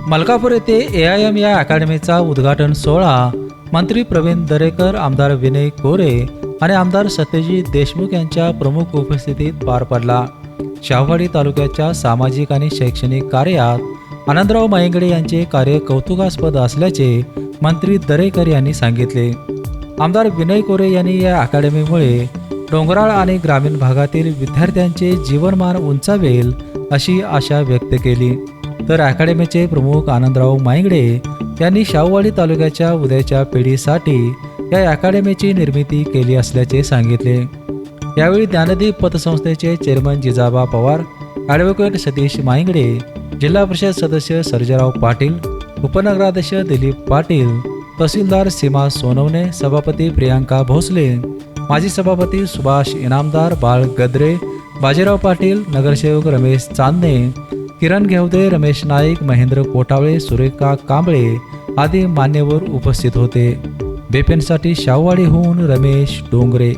मलकापूर येथे AIM या अकॅडमीचा उद्घाटन सोहळा मंत्री प्रवीण दरेकर, आमदार विनय कोरे आणि आमदार सत्यजित देशमुख यांच्या प्रमुख उपस्थितीत पार पडला. शाहूवाडी तालुक्याच्या सामाजिक आणि शैक्षणिक कार्यात आनंदराव मायंगडे यांचे कार्य कौतुकास्पद असल्याचे मंत्री दरेकर यांनी सांगितले. आमदार विनय कोरे यांनी या अकॅडमीमुळे डोंगराळ आणि ग्रामीण भागातील विद्यार्थ्यांचे जीवनमान उंचावेल अशी आशा व्यक्त केली. तर अकॅडमीचे प्रमुख आनंदराव मायंगडे यांनी शाहूवाडी तालुक्याच्या उद्याच्या पिढीसाठी या अकॅडमीची निर्मिती केली असल्याचे सांगितले. यावेळी ज्ञानदीप पतसंस्थेचे चेअरमन जिजाबा पवार, ॲडव्होकेट सतीश मायंगडे, जिल्हा परिषद सदस्य सर्जेराव पाटील, उपनगराध्यक्ष दिलीप पाटील, तहसीलदार सीमा सोनवणे, सभापती प्रियांका भोसले, माजी सभापती सुभाष इनामदार, बाळ गद्रे, बाजीराव पाटील, नगरसेवक रमेश चांदणे, किरण घेवदे, रमेश नाईक, महेंद्र कोटावळे, सुरेखा कांबळे आदी मान्यवर उपस्थित होते. बेपेनसाठी शाहूवाडीहून रमेश डोंगरे.